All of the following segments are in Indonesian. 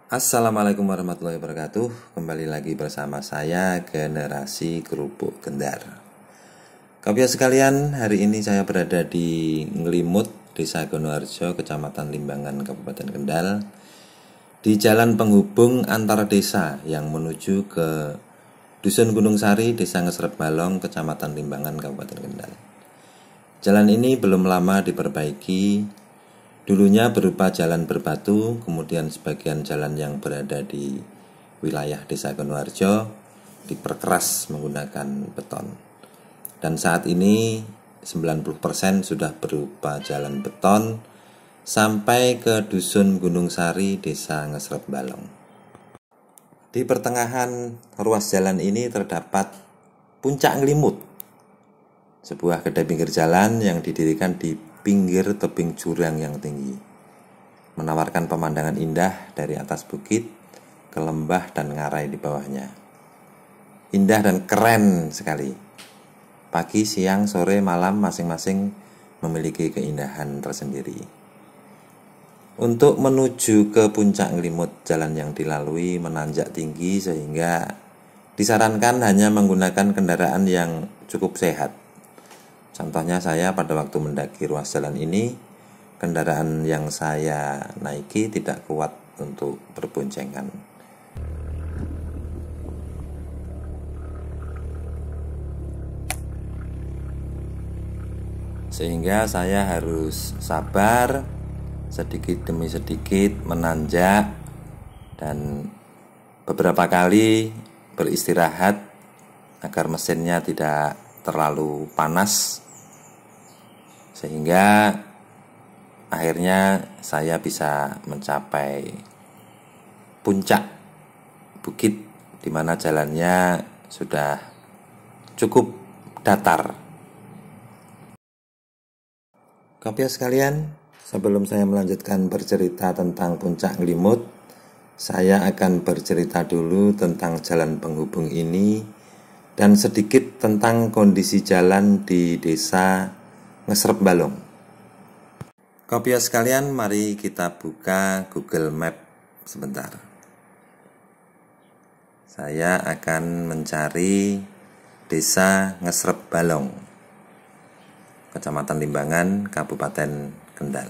Assalamualaikum warahmatullahi wabarakatuh. Kembali lagi bersama saya Generasi Kerupuk Gendar. Kawan sekalian, hari ini saya berada di Nglimut, Desa Gonoharjo, Kecamatan Limbangan, Kabupaten Kendal, di jalan penghubung antar desa yang menuju ke Dusun Gunung Sari, Desa Ngesrep Balong, Kecamatan Limbangan, Kabupaten Kendal. Jalan ini belum lama diperbaiki. Dulunya berupa jalan berbatu, kemudian sebagian jalan yang berada di wilayah Desa Gonoharjo diperkeras menggunakan beton. Dan saat ini 90% sudah berupa jalan beton sampai ke Dusun Gunung Sari, Desa Ngesrep Balong. Di pertengahan ruas jalan ini terdapat Puncak Nglimut, sebuah kedai pinggir jalan yang didirikan di pinggir tebing jurang yang tinggi, menawarkan pemandangan indah dari atas bukit ke lembah dan ngarai di bawahnya. Indah dan keren sekali. Pagi, siang, sore, malam masing-masing memiliki keindahan tersendiri. Untuk menuju ke Puncak Nglimut, jalan yang dilalui menanjak tinggi sehingga disarankan hanya menggunakan kendaraan yang cukup sehat. Contohnya saya pada waktu mendaki ruas jalan ini, kendaraan yang saya naiki tidak kuat untuk berboncengan. Sehingga saya harus sabar, sedikit demi sedikit menanjak, dan beberapa kali beristirahat agar mesinnya tidak terlalu panas, sehingga akhirnya saya bisa mencapai puncak bukit di mana jalannya sudah cukup datar. Kawan sekalian, sebelum saya melanjutkan bercerita tentang Puncak Nglimut, saya akan bercerita dulu tentang jalan penghubung ini dan sedikit tentang kondisi jalan di Desa Ngesrep Balong. Kawan sekalian, mari kita buka Google Map sebentar. Saya akan mencari Desa Ngesrep Balong, Kecamatan Limbangan, Kabupaten Kendal.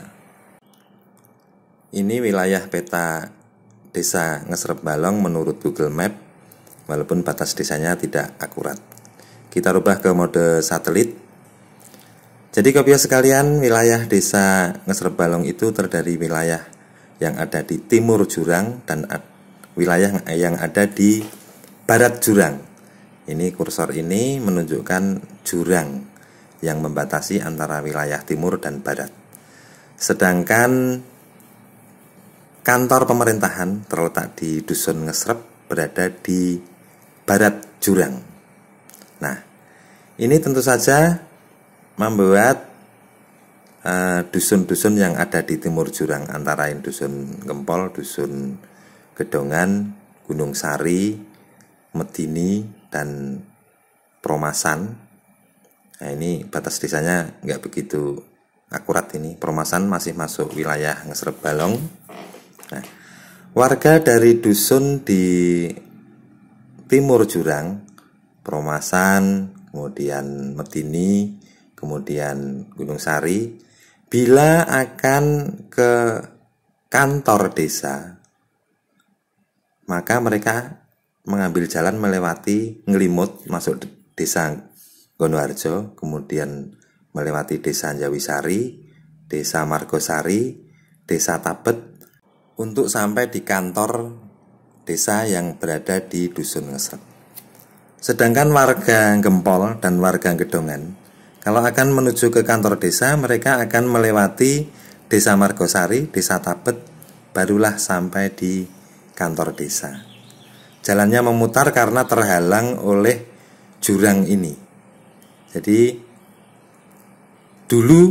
Ini wilayah peta Desa Ngesrep Balong menurut Google Map, walaupun batas desanya tidak akurat. Kita rubah ke mode satelit. Jadi kawan sekalian, wilayah Desa Ngesrep Balong itu terdiri wilayah yang ada di timur jurang dan wilayah yang ada di barat jurang. Ini kursor ini menunjukkan jurang yang membatasi antara wilayah timur dan barat. Sedangkan kantor pemerintahan terletak di Dusun Ngesrep berada di barat jurang. Nah, ini tentu saja membuat dusun-dusun yang ada di timur jurang, antara lain Dusun Gempol, Dusun Gedongan, Gunung Sari, Medini, dan Promasan. Nah, ini batas desanya nggak begitu akurat ini. Promasan masih masuk wilayah Ngesrep Balong. Nah, warga dari dusun di timur jurang, Promasan, kemudian Medini, kemudian Gunung Sari, bila akan ke kantor desa, maka mereka mengambil jalan melewati Nglimut, masuk Desa Gonoharjo, kemudian melewati Desa Jawisari, Desa Margosari, Desa Tabet, untuk sampai di kantor desa yang berada di Dusun Ngesrep. Sedangkan warga Gempol dan warga Gedongan, kalau akan menuju ke kantor desa, mereka akan melewati Desa Margosari, Desa Tabet, barulah sampai di kantor desa. Jalannya memutar karena terhalang oleh jurang ini. Jadi dulu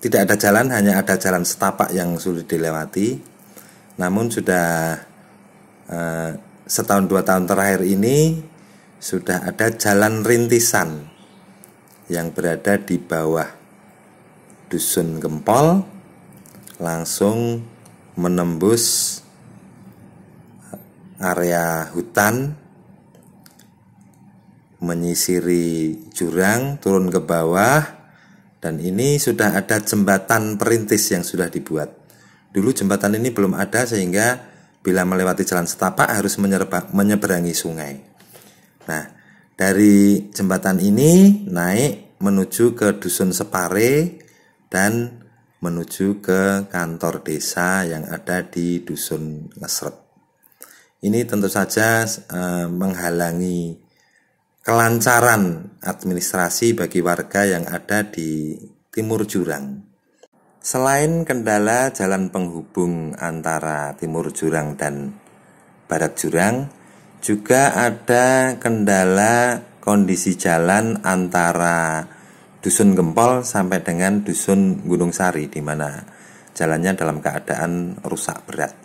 tidak ada jalan, hanya ada jalan setapak yang sulit dilewati. Namun sudah setahun 2 tahun terakhir ini sudah ada jalan rintisan yang berada di bawah Dusun Gempol, langsung menembus area hutan, menyisiri jurang, turun ke bawah, dan ini sudah ada jembatan perintis yang sudah dibuat. Dulu jembatan ini belum ada, sehingga bila melewati jalan setapak harus menyeberangi sungai. Nah, dari jembatan ini naik menuju ke Dusun Separe dan menuju ke kantor desa yang ada di Dusun Ngesret. Ini tentu saja menghalangi kelancaran administrasi bagi warga yang ada di timur jurang. Selain kendala jalan penghubung antara timur jurang dan barat jurang, juga ada kendala kondisi jalan antara Dusun Gempol sampai dengan Dusun Gunung Sari, di mana jalannya dalam keadaan rusak berat.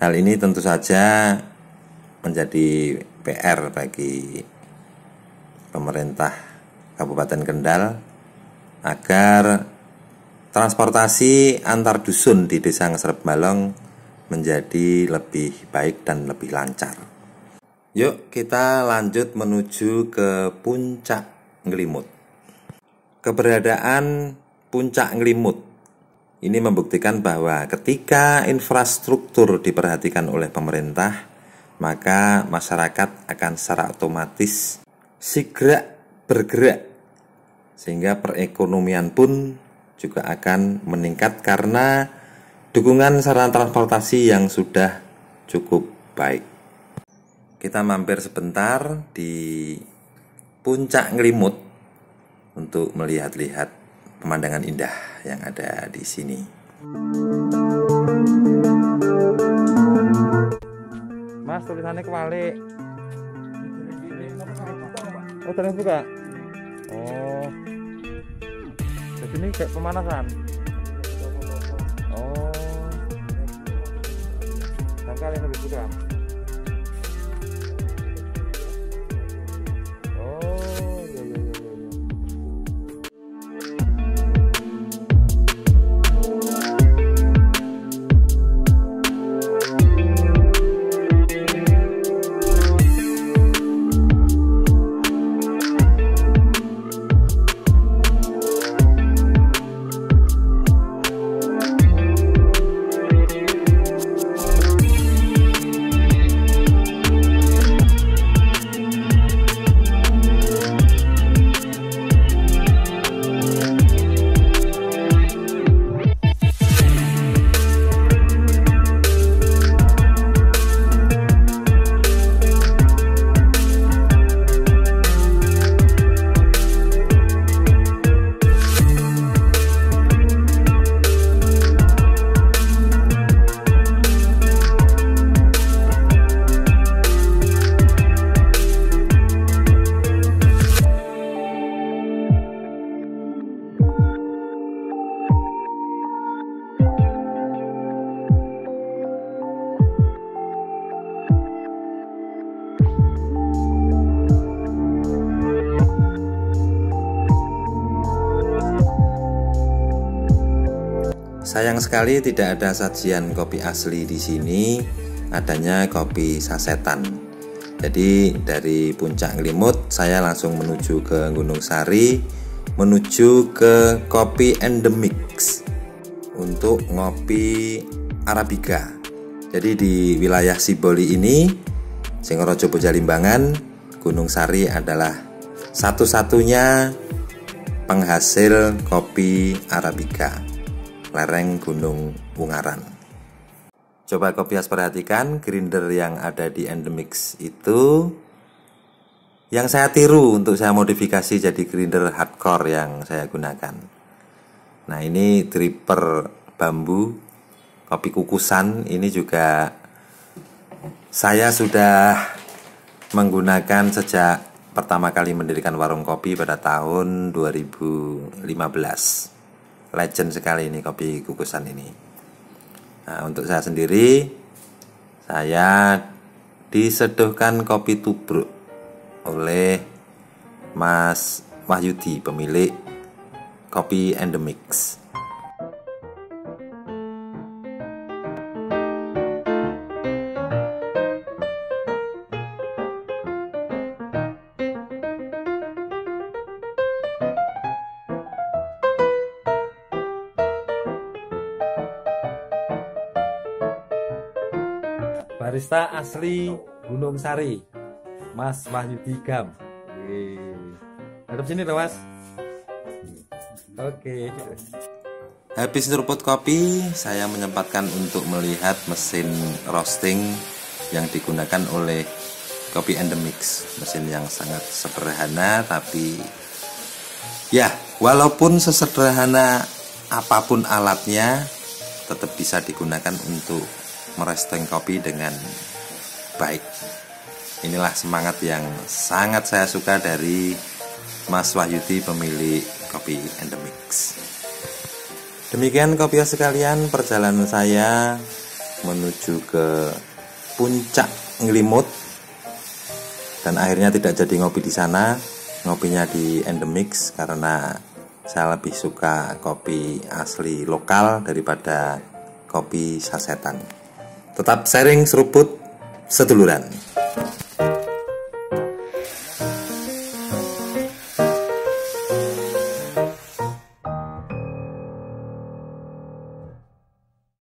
Hal ini tentu saja menjadi PR bagi pemerintah Kabupaten Kendal agar transportasi antar dusun di Desa Ngesret Balong menjadi lebih baik dan lebih lancar. Yuk kita lanjut menuju ke Puncak Nglimut. Keberadaan Puncak Nglimut ini membuktikan bahwa ketika infrastruktur diperhatikan oleh pemerintah, maka masyarakat akan secara otomatis segera bergerak, sehingga perekonomian pun juga akan meningkat karena dukungan sarana transportasi yang sudah cukup baik. Kita mampir sebentar di Puncak Nglimut untuk melihat-lihat pemandangan indah yang ada di sini. Mas, tulisannya kebalik. Oh, terus buka. Oh. Jadi ini kayak pemanasan. Oh. Dan kalian lebih suka. Oh, iya. Sayang sekali tidak ada sajian kopi asli di sini, adanya kopi sasetan. Jadi dari Puncak Nglimut saya langsung menuju ke Gunung Sari, menuju ke Kopi Endemix untuk ngopi Arabica. Jadi di wilayah Siboli ini, Singorojo Bojalimbangan, Gunung Sari adalah satu-satunya penghasil kopi Arabica, lereng Gunung Ungaran. Coba Kopias perhatikan grinder yang ada di Endemix itu, yang saya tiru untuk saya modifikasi jadi grinder hardcore yang saya gunakan. Nah, ini dripper bambu, kopi kukusan. Ini juga saya sudah menggunakan sejak pertama kali mendirikan warung kopi pada tahun 2015. Legend sekali ini kopi kukusan ini. Nah, untuk saya sendiri, saya diseduhkan kopi tubruk oleh Mas Wahyudi, pemilik Kopi Endemix. barista asli Gunung Sari, Mas Wahyudi Gam. Hadap sini loh Mas. Oke. Habis nyeruput kopi, saya menyempatkan untuk melihat mesin roasting yang digunakan oleh Kopi and the Mix. Mesin yang sangat sederhana, tapi ya walaupun sesederhana apapun alatnya, tetap bisa digunakan untuk meroasting kopi dengan baik. Inilah semangat yang sangat saya suka dari Mas Wahyudi, pemilik Kopi and the Mix. Demikian kopiah sekalian, perjalanan saya menuju ke puncak Ngelimut, dan akhirnya tidak jadi ngopi di sana, ngopinya di And the Mix karena saya lebih suka kopi asli lokal daripada kopi sasetan. Tetap sharing seruput seduluran.